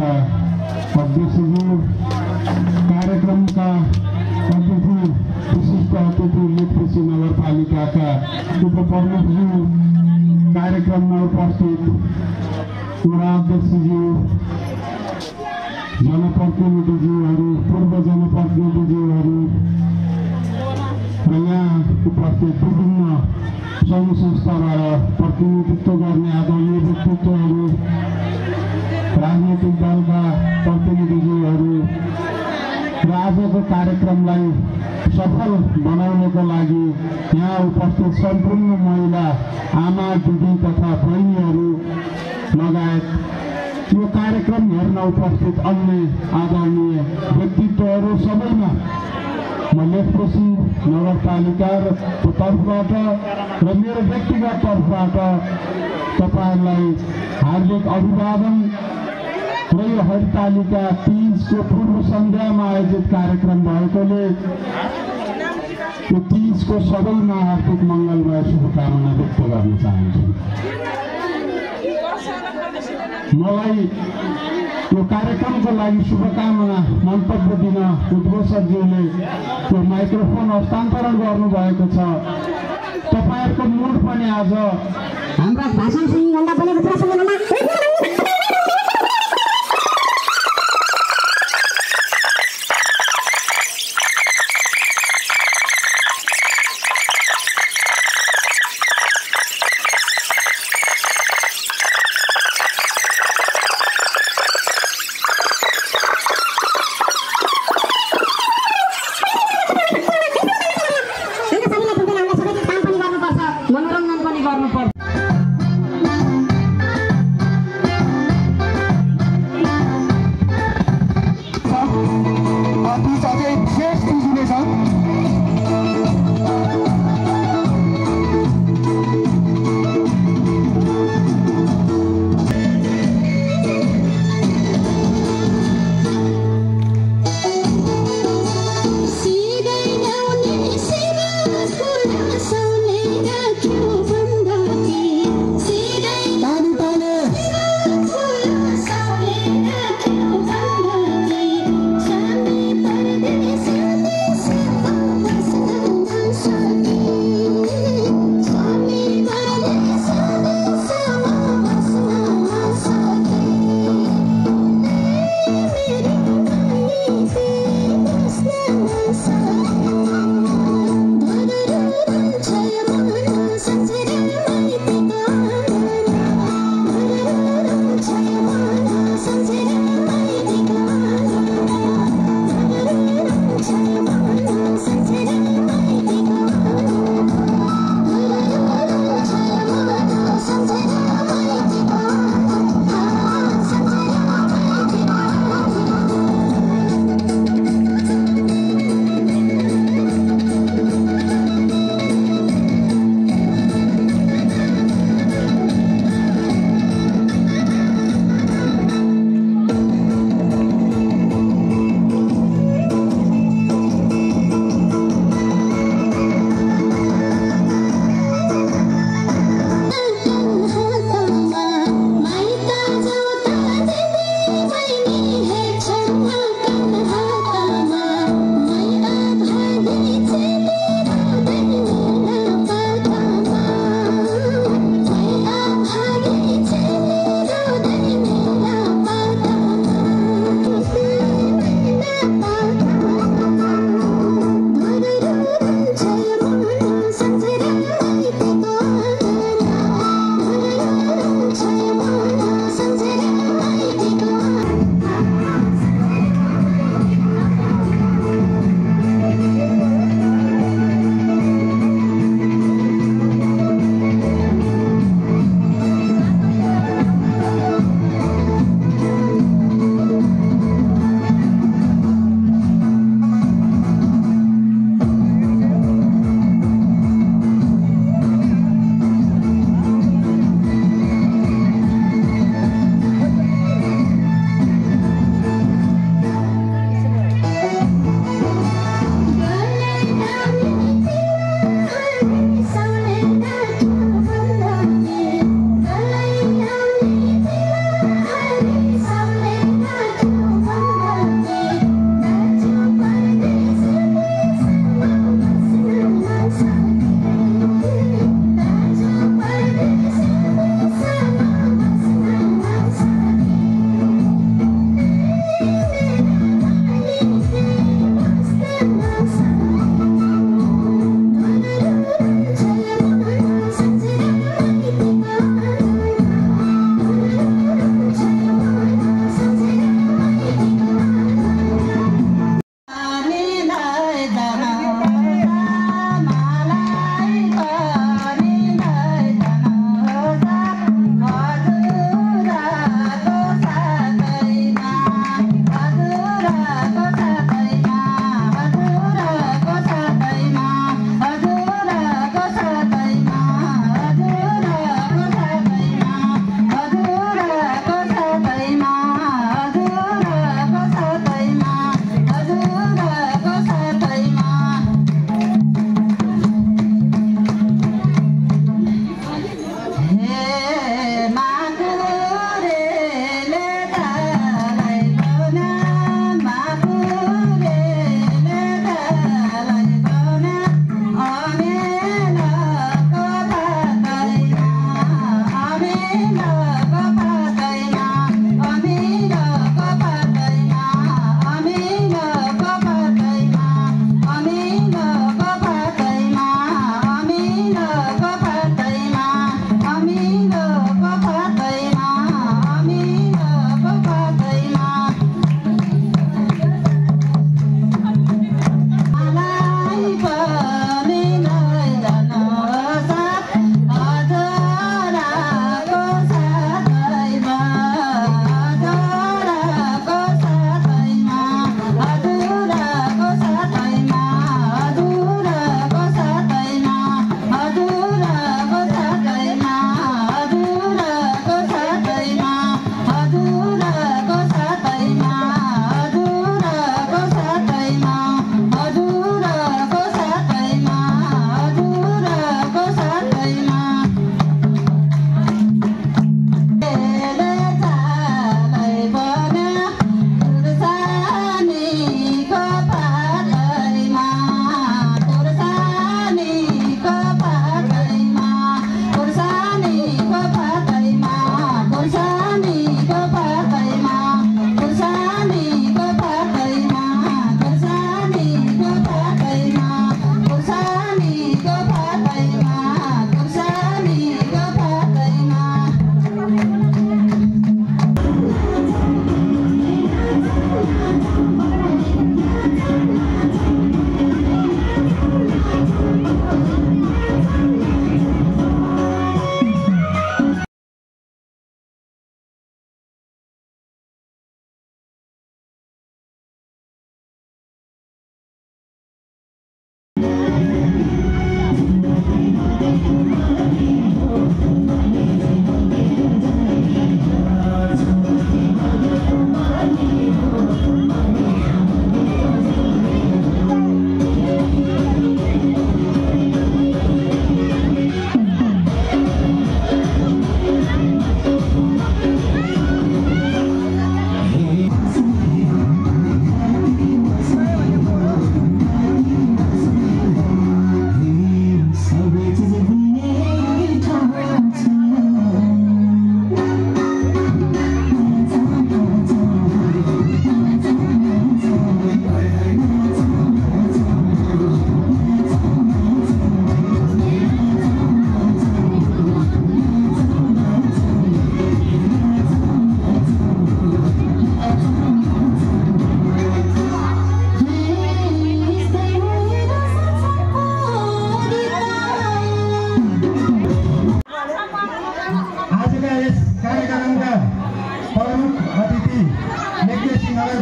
नगरपालिका अध्यक्षज्यू, कार्यक्रमका अतिथि, विशिष्ट अतिथि लेखपछि नगरपालिकाका उपप्रमुखज्यू, कार्यक्रममा उपस्थित अध्यक्षज्यू, जनप्रतिनिधिज्यूहरू, पूर्व जनप्रतिनिधिज्यूहरू र यहाँ उपस्थित विभिन्न सङ्घ संस्थाबाट प्रतिनिधित्व गर्ने आदरणीय व्यक्तित्वहरू, राजनीतिक दलका प्रतिनिधिज्यूहरू र आजको कार्यक्रमलाई सफल बनाउनको लागि यहाँ उपस्थित सम्पूर्ण महिला आमा दिदी तथा बहिनीहरू लगायत यो कार्यक्रम हेर्न उपस्थित अन्य आदरणीय व्यक्तित्वहरू सबैमा म लेखपछि नगरपालिकाको तर्फबाट र मेरो व्यक्तिगत तर्फबाट तपाईँहरूलाई हार्दिक अभिवादन र यो हरितालिका तीजको पूर्व सन्ध्यामा आयोजित कार्यक्रम भएकोले यो तीजको सबैमा हार्दिक मङ्गलमय शुभकामना व्यक्त गर्न चाहन्छु। मलाई यो कार्यक्रमको लागि शुभकामना मन्तव्य दिन उद्घोषकज्यूले त्यो माइक्रोफोन हस्तान्तरण गर्नुभएको छ। तपाईँहरूको मुड पनि आज हाम्रा भाषण सुन्नुभन्दा पनि मनोरञ्जन पनि गर्नुपर्छ।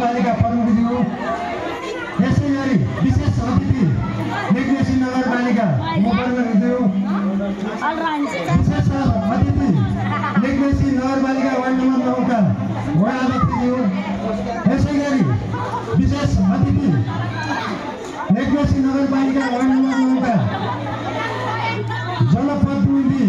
नगरपालिका प्रमुखज्यू, यसै गरी विशेष अतिथि लेकमेसी नगरपालिका उपप्रमुखज्यू, विशेष अतिथि लेकमेसी नगरपालिका वार्ड नम्बर 9 का वडा अध्यक्षज्यू, यसै गरी विशेष अतिथि लेकमेसी नगरपालिका वार्ड नम्बर 9 का जनप्रतिनिधि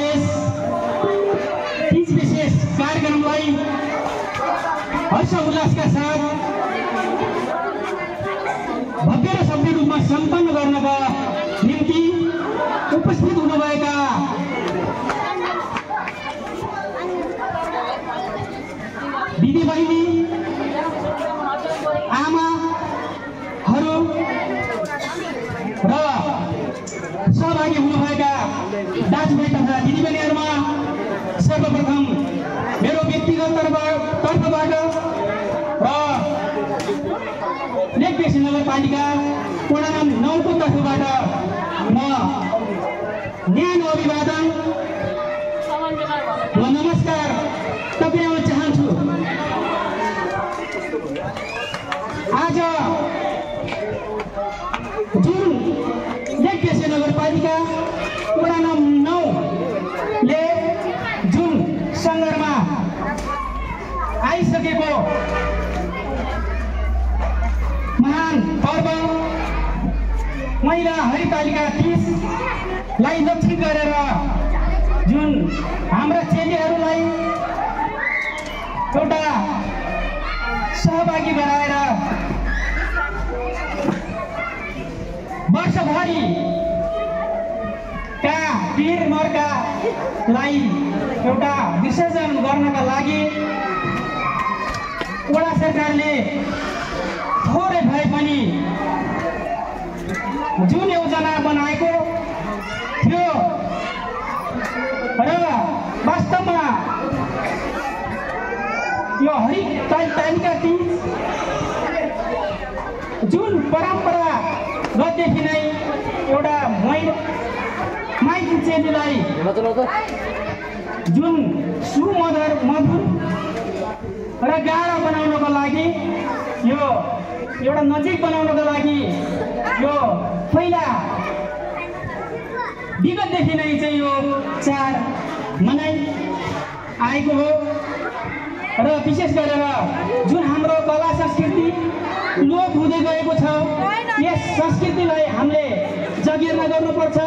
यस तीज विशेष कार्यक्रमलाई हर्ष उल्लासका साथ भव्य र सभ्य रूपमा सम्पन्न गर्नका निम्ति उपस्थित हुनुभएका दिदीबहिनी आमाहरू र सहभागी हुनुभएका दाजुभाइ तथा दिदीबहिनीहरूमा सर्वप्रथम मेरो व्यक्तिगत तर्फबाट र लेकबेसी नगरपालिका वडा नम्बर 9 को तर्फबाट म न्यानो अभिवादन र नमस्कार टक्राउन चाहन्छु। आज जुन लेकबेसी नगरपालिका वडा नम्बर 9 ले जुन सङ्घर्षमा आइसकेको महान पर्व महिला हरितालिका 30 लाई लक्षित गरेर जुन हाम्रा चेलीहरूलाई एउटा सहभागी गराएर वर्षभरि का वीर मर्कालाई एउटा विसर्जन गर्नका लागि वडा सरकारले थोरै भए पनि जुन योजना बनाएको थियो र वास्तवमा यो हरितालिका 30 जुन परम्परागतदेखि नै एउटा माइती चेलीलाई जुन सुमधुर र गाढा बनाउनको लागि यो एउटा नजिक बनाउनको लागि यो पहिला विगतदेखि नै चाहिँ यो चाड मनाइ आएको हो र विशेष गरेर जुन हाम्रो कला संस्कृति लोप हुँदै गएको छ यस संस्कृतिलाई हामीले जगेर्ना गर्नुपर्छ।